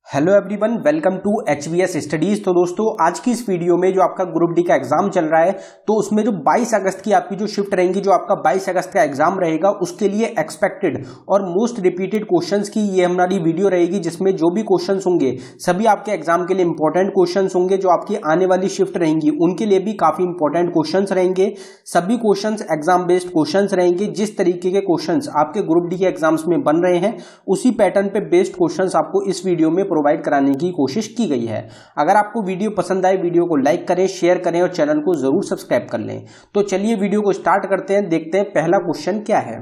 Hello everyone, welcome to HVS studies. तो दोस्तों, आज की इस वीडियो में जो आपका ग्रुप डी का एग्जाम चल रहा है, तो उसमें जो 22 अगस्त की आपकी जो शिफ्ट रहेंगी, जो आपका 22 अगस्त का एग्जाम रहेगा, उसके लिए एक्सपेक्टेड और मोस्ट रिपीटेड क्वेश्चंस की ये हमारी वीडियो रहेगी, जिसमें जो भी क्वेश्चंस होंगे सभी आपके एग्जाम के लिए इंपॉर्टेंट क्वेश्चंस होंगे। जो आपकी आने वाली शिफ्ट रहेंगी उनके लिए भी काफी इंपॉर्टेंट क्वेश्चंस रहेंगे। सभी क्वेश्चंस एग्जाम बेस्ड क्वेश्चंस रहेंगे। जिस तरीके के क्वेश्चंस आपके ग्रुप डी के एग्जाम्स में बन रहे हैं, उसी पैटर्न पे बेस्ड क्वेश्चंस आपको इस वीडियो में प्रोवाइड कराने की कोशिश की गई है। अगर आपको वीडियो पसंद आए, वीडियो को लाइक करें, शेयर करें और चैनल को जरूर सब्सक्राइब कर लें। तो चलिए वीडियो को स्टार्ट करते हैं, देखते हैं पहला क्वेश्चन क्या है।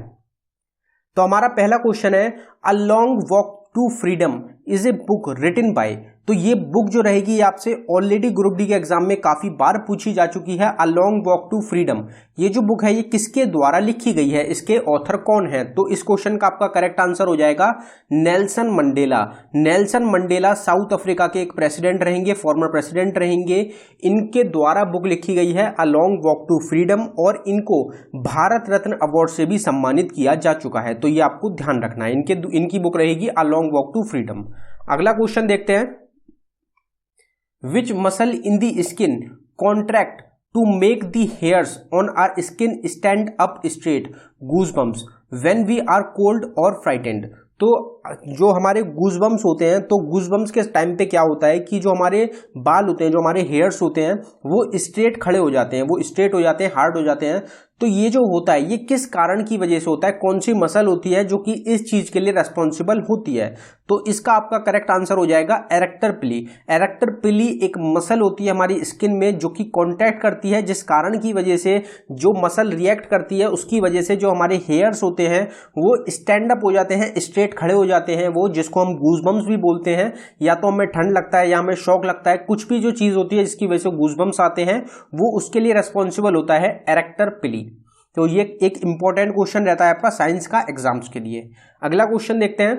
तो हमारा पहला क्वेश्चन है, a long walk to freedom is a book written by. तो ये बुक जो रहेगी आपसे ऑलरेडी ग्रुप डी के एग्जाम में काफी बार पूछी जा चुकी है। A long walk to freedom, ये जो बुक है ये किसके द्वारा लिखी गई है, इसके ऑथर कौन है? तो इस क्वेश्चन का आपका करेक्ट आंसर हो जाएगा Nelson Mandela. Nelson Mandela south Africa के एक प्रेसिडेंट रहेंगे, फॉर्मर प्रेसिडेंट रहेंगे। इनके द्वारा बुक लिखी गई है a long walk to freedom, और इनको भारत रत्न अवार्ड से भी सम्मानित किया जा चुका है। तो ये आपको ध्यान रखना है, इनकी बुक रहेगी a long walk to freedom. अगला क्वेश्चन देखते हैं, Which muscle in the skin contract to make the hairs on our skin stand up straight? Goosebumps. When we are cold or frightened. तो जो हमारे गूजबम्स होते हैं, तो गूजबम्स के टाइम पे क्या होता है कि जो हमारे बाल होते हैं, जो हमारे हेयर्स होते हैं, वो स्ट्रेट खड़े हो जाते हैं, वो स्ट्रेट हो जाते हैं, हार्ड हो जाते हैं। तो ये जो होता है, ये किस कारण की वजह से होता है? कौन सी मसल होती है जो कि इस चीज के लिए रेस्पॉन्सिबल होती है? तो इसका आपका करेक्ट आंसर हो जाएगा एरेक्टर पिली। एरेक्टर पिली एक मसल होती है हमारी स्किन में, जो कि कॉन्टैक्ट करती है, जिस कारण की वजह से जो मसल रिएक्ट करती है, उसकी वजह से जो हमारे हेयर्स होते हैं वो स्टैंड अप हो जाते हैं, स्ट्रेट खड़े हो जाते हैं, वो जिसको हम गूजबम्स भी बोलते हैं। या तो हमें ठंड लगता है या हमें शौक लगता है, कुछ भी जो चीज होती है जिसकी वजह से गूजबम्स आते हैं, वो उसके लिए रेस्पॉन्सिबल होता है एरेक्टर पिली। तो ये एक इंपॉर्टेंट क्वेश्चन रहता है आपका साइंस का एग्जाम्स के लिए। अगला क्वेश्चन देखते हैं,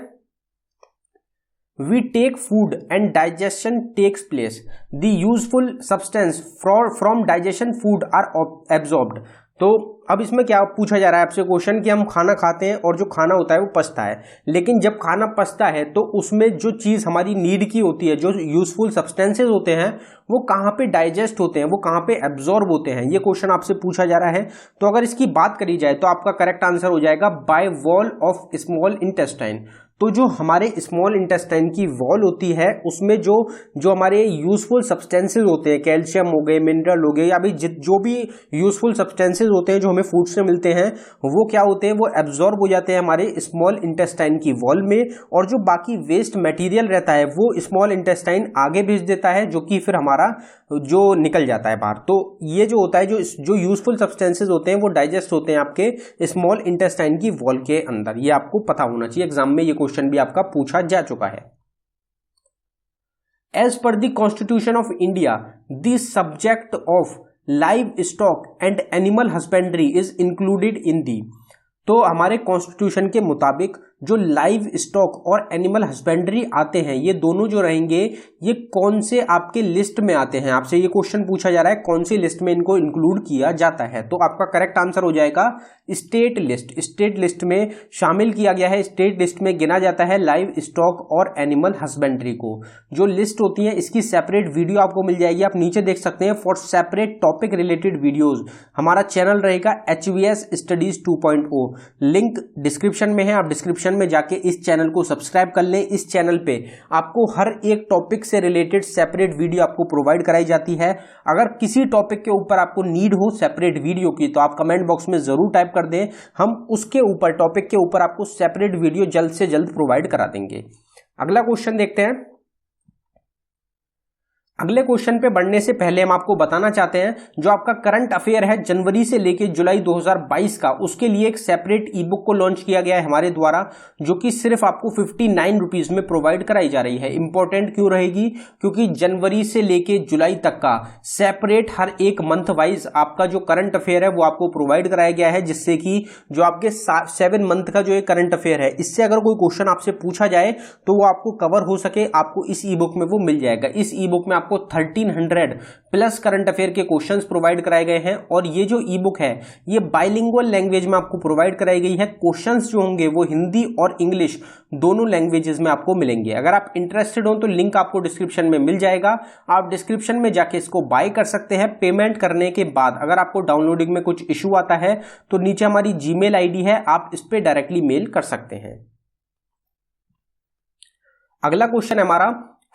we take food and digestion takes place, the useful substance from digestion food are absorbed. तो अब इसमें क्या पूछा जा रहा है आपसे क्वेश्चन कि हम खाना खाते हैं और जो खाना होता है वो पचता है, लेकिन जब खाना पचता है तो उसमें जो चीज हमारी नीड की होती है, जो यूजफुल सब्सटेंसेस होते हैं, वो कहाँ पे डाइजेस्ट होते हैं, वो कहाँ पे एब्जॉर्ब होते हैं, ये क्वेश्चन आपसे पूछा जा रहा है। तो अगर इसकी बात करी जाए तो आपका करेक्ट आंसर हो जाएगा by wall of small intestine. तो जो हमारे स्मॉल इंटेस्टाइन की वॉल होती है, उसमें जो हमारे यूजफुल सब्सटेंसेस होते हैं, कैल्शियम हो गए, मिनरल हो गए, या भी जो भी यूजफुल सब्सटेंसेस होते हैं जो हमें फूड से मिलते हैं, वो क्या होते हैं, वो एब्जॉर्ब हो जाते हैं हमारे स्मॉल इंटेस्टाइन की वॉल में। और जो बाकी वेस्ट मटेरियल रहता है वो स्मॉल इंटेस्टाइन आगे भेज देता है, जो कि फिर हमारा जो निकल जाता है बाहर। तो ये जो होता है, जो यूजफुल सब्सटेंसेस होते हैं वो डाइजेस्ट होते हैं आपके स्मॉल इंटेस्टाइन की वॉल के अंदर। ये आपको पता होना चाहिए, एग्जाम में ये क्वेश्चन भी आपका पूछा जा चुका है। As per the constitution of India, the subject of livestock and animal husbandry is included in the. तो हमारे कॉन्स्टिट्यूशन के मुताबिक जो लाइव स्टॉक और एनिमल हस्बेंड्री आते हैं, ये दोनों जो रहेंगे, ये कौन से आपके लिस्ट में आते हैं? आपसे ये क्वेश्चन पूछा जा रहा है कौन सी लिस्ट में इनको इंक्लूड किया जाता है। तो आपका करेक्ट आंसर हो जाएगा स्टेट लिस्ट। स्टेट लिस्ट में शामिल किया गया है, स्टेट लिस्ट में गिना जाता है लाइव स्टॉक और एनिमल हस्बेंड्री को। जो लिस्ट होती है, इसकी सेपरेट वीडियो आपको मिल जाएगी, आप नीचे देख सकते हैं। For separate topic related videos हमारा चैनल रहेगा HVS स्टडीज 2.0, लिंक डिस्क्रिप्शन में है। आप डिस्क्रिप्शन में जाके इस चैनल को सब्सक्राइब कर लें। इस चैनल पे आपको हर एक टॉपिक से रिलेटेड सेपरेट वीडियो आपको प्रोवाइड कराई जाती है। अगर किसी टॉपिक के ऊपर आपको नीड हो सेपरेट वीडियो की, तो आप कमेंट बॉक्स में जरूर टाइप कर दें, हम उसके ऊपर, टॉपिक के ऊपर आपको सेपरेट वीडियो जल्द से जल्द प्रोवाइड करा देंगे। अगला क्वेश्चन देखते हैं। अगले क्वेश्चन पे बढ़ने से पहले हम आपको बताना चाहते हैं, जो आपका करंट अफेयर है जनवरी से लेके जुलाई 2022 का, उसके लिए एक सेपरेट ई बुक को लॉन्च किया गया है हमारे द्वारा, जो कि सिर्फ आपको 59 रुपीज में प्रोवाइड कराई जा रही है। इंपॉर्टेंट क्यों रहेगी? क्योंकि जनवरी से लेके जुलाई तक का सेपरेट हर एक मंथ वाइज आपका जो करंट अफेयर है वो आपको प्रोवाइड कराया गया है, जिससे कि जो आपके 7 मंथ का जो एक करंट अफेयर है, इससे अगर कोई क्वेश्चन आपसे पूछा जाए तो वो आपको कवर हो सके, आपको इस ई बुक में वो मिल जाएगा। इस ई बुक में आपको 1300 प्लस करंट अफेयर के क्वेश्चंस प्रोवाइड कराए गए हैं और ये जो ई बुक है ये बाइलिंगुअल लैंग्वेज में आपको प्रोवाइड कराई गई है। क्वेश्चंस जो होंगे वो हिंदी और इंग्लिश दोनों लैंग्वेजेस में आपको मिलेंगे। अगर आप इंटरेस्टेड हो तो लिंक आपको डिस्क्रिप्शन में मिल जाएगा, आप डिस्क्रिप्शन में जाके इसको बाय कर सकते हैं। पेमेंट करने के बाद अगर आपको डाउनलोडिंग में कुछ इशू आता है तो नीचे हमारी जीमेल आईडी है, आप इस पे डायरेक्टली मेल कर सकते हैं। अगला क्वेश्चन है हमारा,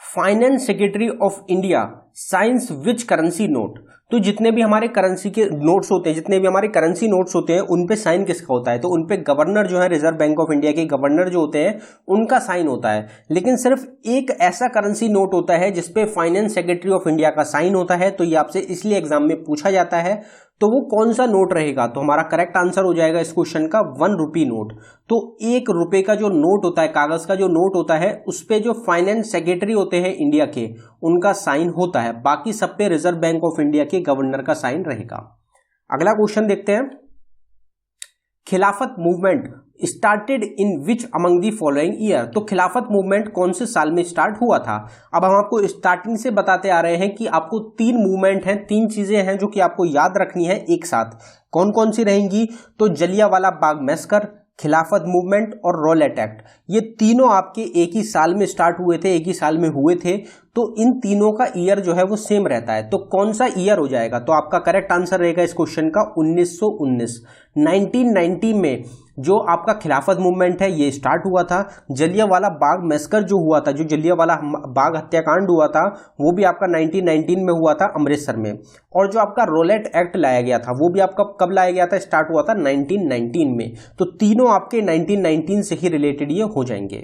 finance secretary of India science which currency note. तो जितने भी हमारे करेंसी के नोट्स होते हैं, जितने भी हमारे करेंसी नोट्स होते हैं उन पे साइन किसका होता है? तो उन पे गवर्नर जो है, रिजर्व बैंक ऑफ इंडिया के गवर्नर जो होते हैं उनका साइन होता है। लेकिन सिर्फ एक ऐसा करेंसी नोट होता है जिसपे फाइनेंस सेक्रेटरी ऑफ इंडिया का साइन होता है, तो ये आपसे इसलिए एग्जाम में पूछा जाता है। तो वो कौन सा नोट रहेगा? तो हमारा करेक्ट आंसर हो जाएगा इस क्वेश्चन का 1 रुपी नोट। तो 1 रुपए का जो नोट होता है, कागज का जो नोट होता है, उस पे जो फाइनेंस सेक्रेटरी होते हैं इंडिया के उनका साइन होता है, बाकी सब पे रिजर्व बैंक ऑफ इंडिया के गवर्नर का साइन रहेगा। अगला क्वेश्चन देखते हैं, खिलाफत movement started in which among the following year. तो खिलाफत मूवमेंट कौन से साल में स्टार्ट हुआ था? अब हम आपको स्टार्टिंग से बताते आ रहे हैं कि आपको 3 मूवमेंट हैं, 3 चीजें हैं जो कि आपको याद रखनी है एक साथ। कौन कौन सी रहेंगी? तो जलियांवाला बाग मैसकर, खिलाफत मूवमेंट और रॉलेट एक्ट, ये तीनों आपके एक ही साल में स्टार्ट हुए थे, एक ही साल में हुए थे। तो इन तीनों का ईयर जो है वो सेम रहता है। तो कौन सा ईयर हो जाएगा? तो आपका करेक्ट आंसर रहेगा इस क्वेश्चन का 1919। 1990 में जो आपका खिलाफत मूवमेंट है ये स्टार्ट हुआ था। जलियांवाला बाग मैसकर जो हुआ था, जो जलियांवाला बाग हत्याकांड हुआ था, वो भी आपका 1919 में हुआ था अमृतसर में। और जो आपका रॉलेट एक्ट लाया गया था वो भी आपका कब लाया गया था? स्टार्ट हुआ था 1919 में। तो तीनों आपके 1919 से ही रिलेटेड ये हो जाएंगे।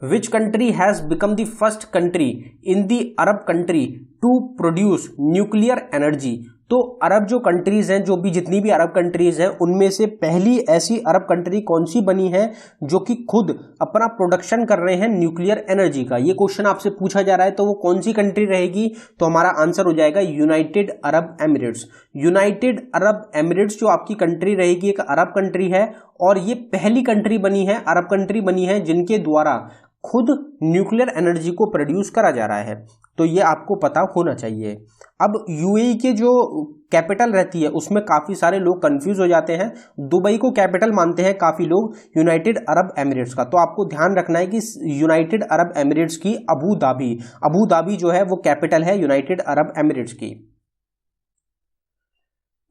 Which country has become the first country in the Arab country to produce nuclear energy? तो अरब जो कंट्रीज हैं, जो भी जितनी भी अरब कंट्रीज हैं, उनमें से पहली ऐसी अरब कंट्री कौन सी बनी है जो कि खुद अपना प्रोडक्शन कर रहे हैं न्यूक्लियर एनर्जी का? ये क्वेश्चन आपसे पूछा जा रहा है। तो वो कौन सी कंट्री रहेगी? तो हमारा आंसर हो जाएगा United Arab Emirates. United Arab Emirates जो आपकी कंट्री रहेगी, एक अरब कंट्री है और ये पहली कंट्री बनी है, अरब कंट्री बनी है जिनके द्वारा खुद न्यूक्लियर एनर्जी को प्रोड्यूस करा जा रहा है। तो ये आपको पता होना चाहिए। अब यूएई के जो कैपिटल रहती है उसमें काफी सारे लोग कंफ्यूज हो जाते हैं। दुबई को कैपिटल मानते हैं काफी लोग यूनाइटेड अरब एमिरेट्स का। तो आपको ध्यान रखना है कि यूनाइटेड अरब एमिरेट्स की अबू धाबी जो है वो कैपिटल है यूनाइटेड अरब एमिरेट्स की।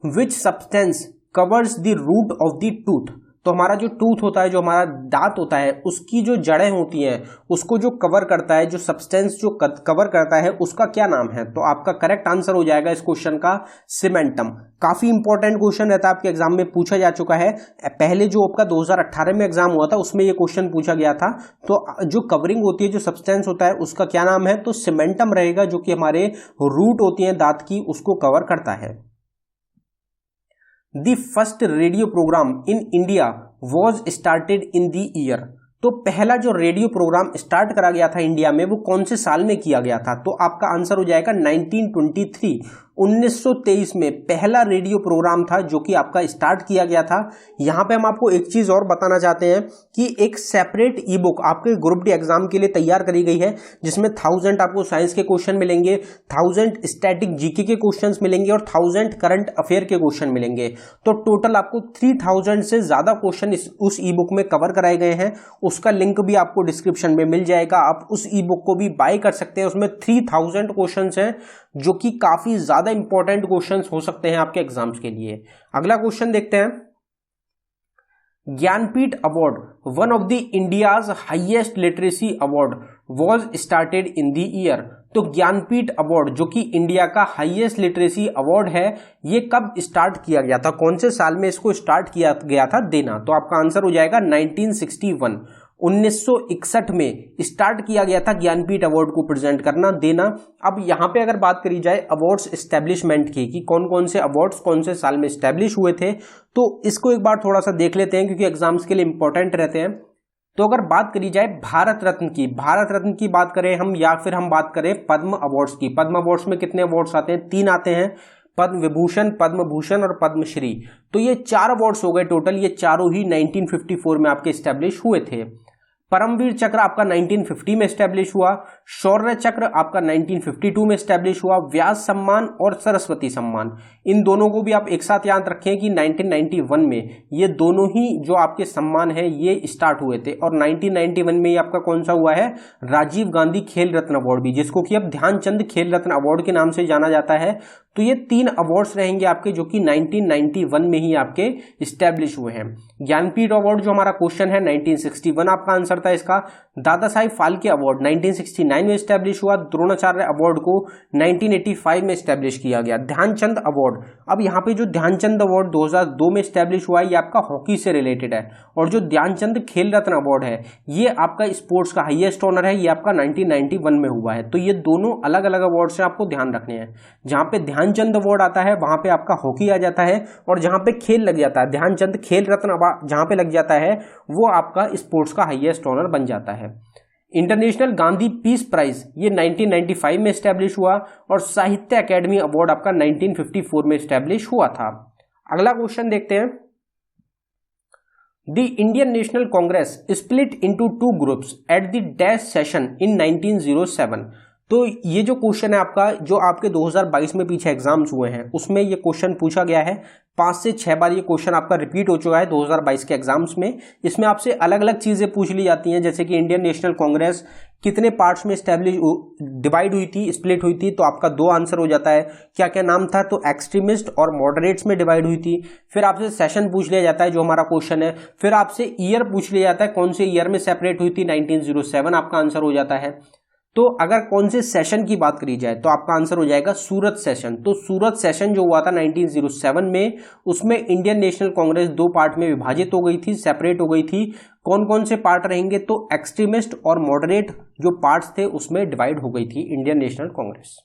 Which substance covers the root of the tooth. तो हमारा जो टूथ होता है, जो हमारा दांत होता है, उसकी जो जड़ें होती हैं उसको जो कवर करता है, जो सब्सटेंस जो कवर करता है उसका क्या नाम है? तो आपका करेक्ट आंसर हो जाएगा इस क्वेश्चन का सीमेंटम। काफी इंपॉर्टेंट क्वेश्चन रहता है, आपके एग्जाम में पूछा जा चुका है। पहले जो आपका 2018 में एग्जाम हुआ था उसमें ये क्वेश्चन पूछा गया था। तो जो कवरिंग होती है, जो सब्सटेंस होता है, उसका क्या नाम है? तो सीमेंटम रहेगा, जो कि हमारे रूट होती है दांत की, उसको कवर करता है। The first radio program in India was started in the year। तो पहला जो रेडियो प्रोग्राम स्टार्ट करा गया था इंडिया में वो कौन से साल में किया गया था? तो आपका आंसर हो जाएगा 1923। 1923 में पहला रेडियो प्रोग्राम था जो कि आपका स्टार्ट किया गया था। यहां पे हम आपको एक चीज और बताना चाहते हैं कि एक सेपरेट ई बुक आपके ग्रुप डी एग्जाम के लिए तैयार करी गई है, जिसमें 1000 आपको साइंस के क्वेश्चन मिलेंगे, 1000 स्टैटिक जीके के क्वेश्चंस मिलेंगे और 1000 करंट अफेयर के क्वेश्चन मिलेंगे। तो टोटल आपको 3000 से ज्यादा क्वेश्चन उस ई बुक में कवर कराए गए हैं। उसका लिंक भी आपको डिस्क्रिप्शन में मिल जाएगा, आप उस ई बुक को भी बाय कर सकते हैं। उसमें 3000 क्वेश्चंस हैं जो कि काफी ज्यादा इंपॉर्टेंट क्वेश्चंस हो सकते हैं आपके एग्जाम्स के लिए। अगला क्वेश्चन देखते हैं, Jnanpith award, one of the India's highest literacy award, was started in the year. तो ज्ञानपीठ अवार्ड जो कि इंडिया का हाईएस्ट लिटरेसी अवार्ड है, ये कब स्टार्ट किया गया था? कौन से साल में इसको स्टार्ट किया गया था देना? तो आपका आंसर हो जाएगा 1961। 1961 में स्टार्ट किया गया था ज्ञानपीठ अवार्ड को प्रेजेंट करना देना। अब यहां पे अगर बात करी जाए अवार्ड्स एस्टेब्लिशमेंट की कि कौन कौन से अवार्ड्स कौन से साल में एस्टेब्लिश हुए थे, तो इसको एक बार थोड़ा सा देख लेते हैं क्योंकि एग्जाम्स के लिए इंपॉर्टेंट रहते हैं। तो अगर बात करी जाए भारत रत्न की बात करें हम, या फिर हम बात करें पद्म अवार्ड्स की। पद्म अवार्ड्स में कितने अवार्ड्स आते हैं? 3 आते हैं, पद्म विभूषण, पद्म भूषण और पद्मश्री। तो ये 4 अवार्ड्स हो गए टोटल। ये चारों ही 1954 में आपके स्टैब्लिश हुए थे। परमवीर चक्र आपका 1950 में स्टैब्लिश हुआ, शौर्य चक्र आपका 1952 में स्टैब्लिश हुआ, व्यास सम्मान और सरस्वती सम्मान, इन दोनों को भी आप एक साथ याद रखें कि 1991 में ये दोनों ही जो आपके सम्मान है ये स्टार्ट हुए थे। और 1991 में ये आपका कौन सा हुआ है, राजीव गांधी खेल रत्न अवार्ड भी, जिसको कि अब ध्यानचंद खेल रत्न अवार्ड के नाम से जाना जाता है। तो ये 3 अवार्ड्स रहेंगे आपके जो कि 1991 में ही आपके स्टैब्लिश हुए हैं। ज्ञानपीठ अवार्ड जो हमारा क्वेश्चन है 1961 आपका आंसर था इसका। दादा साहिब फाल्के अवार्ड 1969 में स्टैब्लिश हुआ। द्रोणाचार्य अवार्ड को 1985 में स्टैब्लिश किया गया। ध्यानचंद अवार्ड, अब यहाँ पे जो ध्यानचंद अवार्ड 2002 में स्टैब्लिश हुआ है ये आपका हॉकी से रिलेटेड है। और जो ध्यानचंद खेल रत्न अवार्ड है ये आपका स्पोर्ट्स का हाईएस्ट ऑनर है, ये आपका 1991 में हुआ है। तो ये दोनों अलग अलग अवार्ड से आपको ध्यान रखने हैं। जहां पे ध्यानचंद अवार्ड आता है वहां पे आपका हॉकी आ जाता है, और जहां पे खेल लग जाता है, ध्यानचंद खेल रत्न जहां पे लग जाता है वो आपका स्पोर्ट्स का हाईएस्ट ऑनर बन जाता है। इंटरनेशनल गांधी पीस प्राइज ये 1995 में स्टैब्लिश हुआ, और साहित्य अकेडमी अवार्ड आपका 1954 में स्टैब्लिश हुआ था। अगला क्वेश्चन देखते हैं। The Indian National Congress split into 2 groups at the dash session in 1907। तो ये जो क्वेश्चन है आपका, जो आपके 2022 में पीछे एग्जाम्स हुए हैं उसमें ये क्वेश्चन पूछा गया है। 5 से 6 बार ये क्वेश्चन आपका रिपीट हो चुका है 2022 के एग्जाम्स में। इसमें आपसे अलग अलग चीजें पूछ ली जाती हैं, जैसे कि इंडियन नेशनल कांग्रेस कितने पार्ट्स में डिवाइड हुई थी, स्प्लिट हुई थी, तो आपका 2 आंसर हो जाता है। क्या क्या नाम था, तो एक्सट्रीमिस्ट और मॉडरेट्स में डिवाइड हुई थी। फिर आपसे सेशन पूछ लिया जाता है जो हमारा क्वेश्चन है। फिर आपसे ईयर पूछ लिया जाता है, कौन से ईयर में सेपरेट हुई थी, 1907 आपका आंसर हो जाता है। तो अगर कौन से सेशन की बात करी जाए तो आपका आंसर हो जाएगा सूरत सेशन। तो सूरत सेशन जो हुआ था 1907 में, उसमें इंडियन नेशनल कांग्रेस 2 पार्ट में विभाजित हो गई थी, सेपरेट हो गई थी। कौन कौन से पार्ट रहेंगे, तो एक्सट्रीमिस्ट और मॉडरेट जो पार्ट्स थे उसमें डिवाइड हो गई थी इंडियन नेशनल कांग्रेस।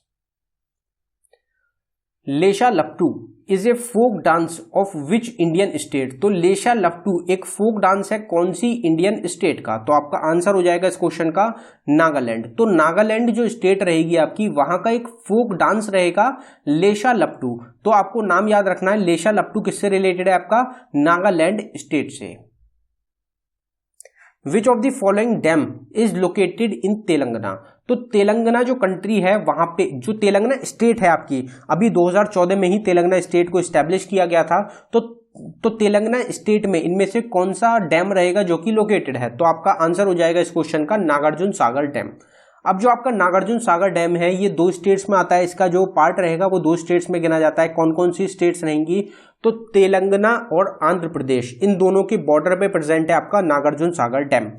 लेशा लपटू is a folk dance of which Indian state. तो लेशा लपटू एक फोक डांस है कौन सी इंडियन स्टेट का, तो आपका आंसर हो जाएगा इस क्वेश्चन का नागालैंड। तो नागालैंड जो स्टेट रहेगी आपकी, वहां का एक फोक डांस रहेगा लेशा लपटू। तो आपको नाम याद रखना है, लेशा लपटू किससे रिलेटेड है, आपका नागालैंड स्टेट से। विच of the following dam is located in Telangana. तो तेलंगाना जो कंट्री है वहां पे, जो तेलंगाना स्टेट है आपकी, अभी 2014 में ही तेलंगाना स्टेट को एस्टेब्लिश किया गया था। तो तेलंगाना स्टेट में इनमें से कौन सा डैम रहेगा जो कि लोकेटेड है, तो आपका आंसर हो जाएगा इस क्वेश्चन का नागार्जुन सागर डैम। अब जो आपका नागार्जुन सागर डैम है ये 2 स्टेट्स में आता है, इसका जो पार्ट रहेगा वो 2 स्टेट्स में गिना जाता है। कौन कौन सी स्टेट्स रहेंगी, तो तेलंगाना और आंध्र प्रदेश, इन दोनों के बॉर्डर पे प्रेजेंट है आपका नागार्जुन सागर डैम।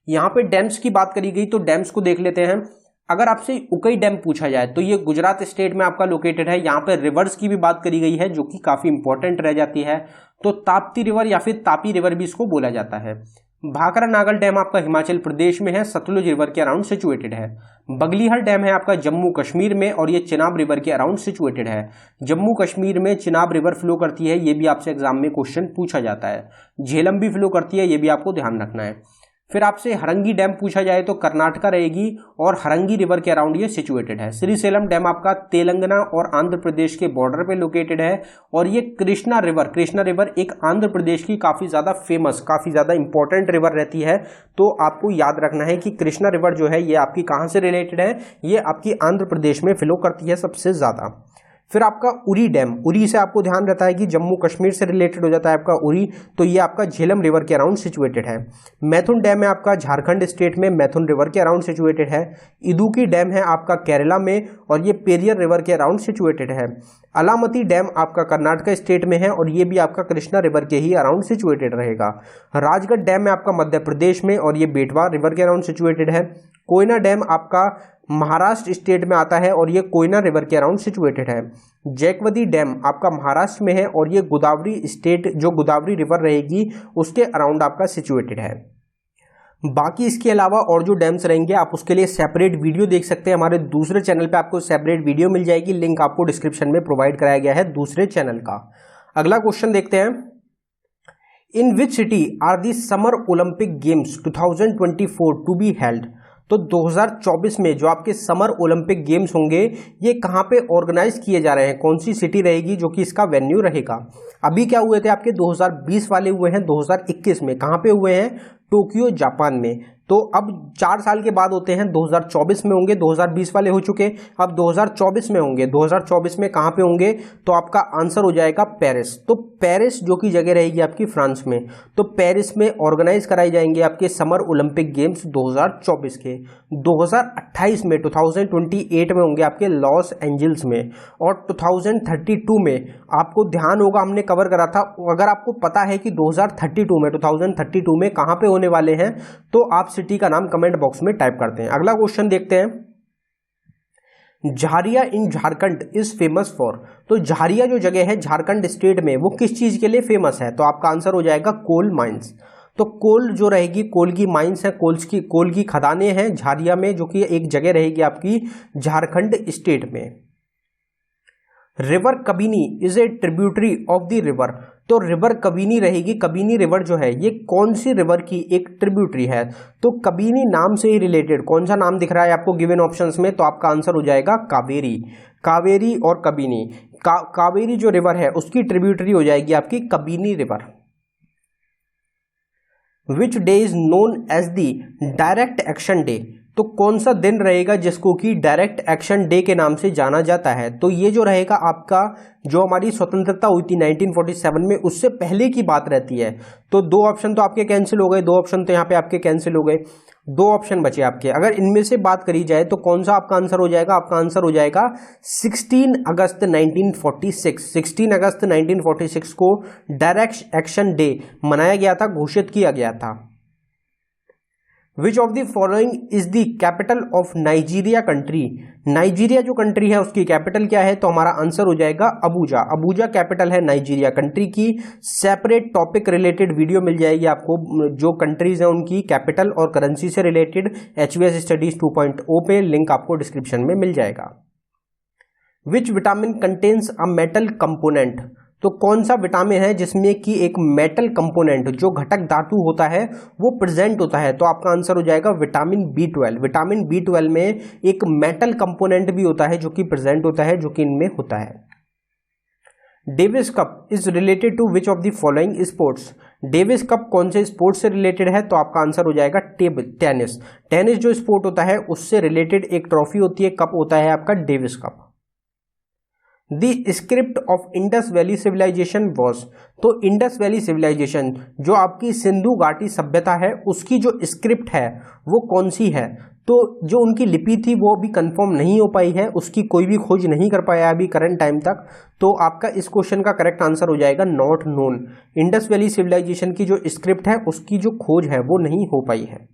यहाँ पे डैम्स की बात करी गई तो डैम्स को देख लेते हैं। अगर आपसे उकई डैम पूछा जाए तो ये गुजरात स्टेट में आपका लोकेटेड है। यहाँ पे रिवर्स की भी बात करी गई है जो कि काफी इंपॉर्टेंट रह जाती है, तो ताप्ती रिवर या फिर तापी रिवर भी इसको बोला जाता है। भाखरा नागल डैम आपका हिमाचल प्रदेश में है, सतलुज रिवर के अराउंड सिचुएटेड है। बगलीहर डैम है आपका जम्मू कश्मीर में, और ये चिनाब रिवर के अराउंड सिचुएटेड है। जम्मू कश्मीर में चिनाब रिवर फ्लो करती है, ये भी आपसे एग्जाम में क्वेश्चन पूछा जाता है। झेलम भी फ्लो करती है, ये भी आपको ध्यान रखना है। फिर आपसे हरंगी डैम पूछा जाए तो कर्नाटका रहेगी, और हरंगी रिवर के अराउंड ये सिचुएटेड है। श्रीशैलम डैम आपका तेलंगाना और आंध्र प्रदेश के बॉर्डर पे लोकेटेड है, और ये कृष्णा रिवर एक आंध्र प्रदेश की काफी ज्यादा फेमस, काफी ज्यादा इंपॉर्टेंट रिवर रहती है। तो आपको याद रखना है कि कृष्णा रिवर जो है ये आपकी कहां से रिलेटेड है, ये आपकी आंध्र प्रदेश में फ्लो करती है सबसे ज्यादा। फिर आपका उरी डैम, उरी से आपको ध्यान रहता है कि जम्मू कश्मीर से रिलेटेड हो जाता है आपका उरी, तो ये आपका झेलम रिवर के अराउंड सिचुएटेड है। मैथुन डैम है आपका झारखंड स्टेट में, मैथुन रिवर के अराउंड सिचुएटेड है। इदुकी डैम है आपका केरला में, और ये पेरियर रिवर के अराउंड सिचुएटेड है। अलामती डैम आपका कर्नाटक स्टेट में है, और ये भी आपका कृष्णा रिवर के ही अराउंड सिचुएटेड रहेगा। राजगढ़ डैम है आपका मध्य प्रदेश में, और ये बेटवा रिवर के अराउंड सिचुएटेड है। कोयना डैम आपका महाराष्ट्र स्टेट में आता है, और ये कोयना रिवर के अराउंड सिचुएटेड है। जैकवदी डैम आपका महाराष्ट्र में है, और ये गोदावरी स्टेट, जो गोदावरी रिवर रहेगी उसके अराउंड आपका सिचुएटेड है। बाकी इसके अलावा और जो डैम्स रहेंगे आप उसके लिए सेपरेट वीडियो देख सकते हैं, हमारे दूसरे चैनल पे आपको सेपरेट वीडियो मिल जाएगी, लिंक आपको डिस्क्रिप्शन में प्रोवाइड कराया गया है दूसरे चैनल का। अगला क्वेश्चन देखते हैं। In which city are the summer Olympic games 2024 to be held. तो 2024 में जो आपके समर ओलंपिक गेम्स होंगे ये कहाँ पे ऑर्गेनाइज किए जा रहे हैं, कौन सी सिटी रहेगी जो कि इसका वेन्यू रहेगा। अभी क्या हुए थे आपके 2020 वाले हुए हैं 2021 में, कहाँ पे हुए हैं, टोक्यो जापान में। तो अब 4 साल के बाद होते हैं, 2024 में होंगे, 2020 वाले हो चुके, अब 2024 में होंगे। 2024 में कहाँ पे होंगे? तो आपका आंसर हो जाएगा पेरिस। तो पेरिस जो की जगह रहेगी आपकी फ्रांस में, तो पेरिस में ऑर्गेनाइज कराए जाएंगे आपके समर ओलंपिक गेम्स 2024 के। 2028 में 2028 में होंगे आपके लॉस एंजल्स में, और 2032 में आपको ध्यान होगा हमने कवर करा था। अगर आपको पता है कि 2032 में कहाँ पे होने वाले हैं, तो आप सिटी का नाम कमेंट बॉक्स में टाइप करते हैं। अगला क्वेश्चन देखते हैं। झारिया इन झारखंड इज फेमस फॉर, तो झारिया जो जगह है झारखंड स्टेट में, वो किस चीज के लिए फेमस है? तो आपका आंसर हो जाएगा कोल माइंस। तो कोल जो रहेगी, कोल की माइंस है, कोल की खदानें हैं झारिया में, जो कि एक जगह रहेगी आपकी झारखंड स्टेट में। River Kabini is a tributary of the river, तो रिवर कबिनी रहेगी। कबिनी रिवर जो है ये कौन सी रिवर की एक ट्रिब्यूटरी है? तो कबिनी नाम से ही रिलेटेड कौन सा नाम दिख रहा है आपको गिवन ऑप्शंस में? तो आपका आंसर हो जाएगा कावेरी। कावेरी और कबिनी, कावेरी जो रिवर है उसकी ट्रिब्यूटरी हो जाएगी आपकी Kabini river. Which day is known as the direct action day, तो कौन सा दिन रहेगा जिसको कि डायरेक्ट एक्शन डे के नाम से जाना जाता है? तो ये जो रहेगा आपका, जो हमारी स्वतंत्रता हुई थी 1947 में, उससे पहले की बात रहती है। तो 2 ऑप्शन तो आपके कैंसिल हो गए, 2 ऑप्शन तो यहाँ पे आपके कैंसिल हो गए, 2 ऑप्शन बचे आपके। अगर इनमें से बात करी जाए तो कौन सा आपका आंसर हो जाएगा? आपका आंसर हो जाएगा 16 अगस्त 1946। 16 अगस्त 1946 को डायरेक्ट एक्शन डे मनाया गया था, घोषित किया गया था। विच of the following is the capital of Nigeria country, Nigeria जो कंट्री है उसकी कैपिटल क्या है? तो हमारा आंसर हो जाएगा अबूजा। अबूजा कैपिटल है नाइजीरिया कंट्री की। सेपरेट टॉपिक रिलेटेड वीडियो मिल जाएगी आपको, जो कंट्रीज है उनकी कैपिटल और करेंसी से रिलेटेड, HVS स्टडीज 2.0 पे, लिंक आपको डिस्क्रिप्शन में मिल जाएगा। Which vitamin contains a metal component, तो कौन सा विटामिन है जिसमें कि एक मेटल कंपोनेंट, जो घटक धातु होता है, वो प्रेजेंट होता है? तो आपका आंसर हो जाएगा विटामिन B12। विटामिन B12 में एक मेटल कंपोनेंट भी होता है जो कि प्रेजेंट होता है, जो कि इनमें होता है। Davis cup is related to which of the following sports, Davis cup कौन से स्पोर्ट्स से रिलेटेड है? तो आपका आंसर हो जाएगा टेनिस। टेनिस जो स्पोर्ट होता है उससे रिलेटेड एक ट्रॉफी होती है, कप होता है आपका Davis cup. The script of Indus valley civilisation was, तो इंडस वैली सिविलाइजेशन जो आपकी सिंधु घाटी सभ्यता है उसकी जो स्क्रिप्ट है वो कौन सी है? तो जो उनकी लिपि थी वो भी कंफर्म नहीं हो पाई है, उसकी कोई भी खोज नहीं कर पाया अभी करंट टाइम तक। तो आपका इस क्वेश्चन का करेक्ट आंसर हो जाएगा not known. Indus valley civilisation की जो स्क्रिप्ट है उसकी जो खोज है वो नहीं हो पाई है।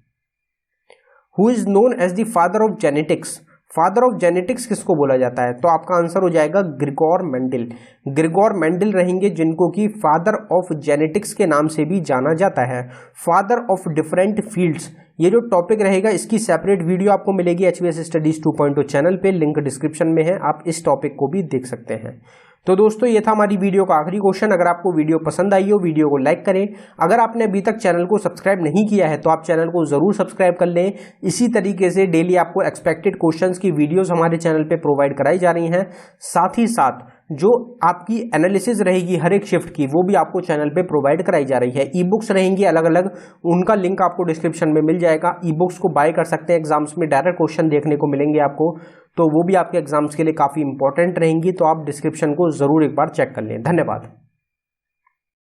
Who is known as the father of genetics, father of genetics किसको बोला जाता है? तो आपका आंसर हो जाएगा ग्रिगोर मेंडल। ग्रिगोर मेंडल रहेंगे जिनको कि फादर ऑफ जेनेटिक्स के नाम से भी जाना जाता है। फादर ऑफ डिफरेंट फील्ड्स, ये जो टॉपिक रहेगा इसकी सेपरेट वीडियो आपको मिलेगी HVS स्टडीज 2.0 चैनल पे, लिंक डिस्क्रिप्शन में है, आप इस टॉपिक को भी देख सकते हैं। तो दोस्तों ये था हमारी वीडियो का आखिरी क्वेश्चन। अगर आपको वीडियो पसंद आई हो, वीडियो को लाइक करें। अगर आपने अभी तक चैनल को सब्सक्राइब नहीं किया है तो आप चैनल को जरूर सब्सक्राइब कर लें। इसी तरीके से डेली आपको एक्सपेक्टेड क्वेश्चंस की वीडियोस हमारे चैनल पे प्रोवाइड कराई जा रही हैं। साथ ही साथ जो आपकी एनालिसिस रहेगी हर एक शिफ्ट की, वो भी आपको चैनल पे प्रोवाइड कराई जा रही है। ई बुक्स रहेंगी अलग अलग, उनका लिंक आपको डिस्क्रिप्शन में मिल जाएगा। ई बुक्स को बाय कर सकते हैं, एग्जाम्स में डायरेक्ट क्वेश्चन देखने को मिलेंगे आपको, तो वो भी आपके एग्जाम्स के लिए काफ़ी इंपॉर्टेंट रहेंगी। तो आप डिस्क्रिप्शन को ज़रूर एक बार चेक कर लें। धन्यवाद।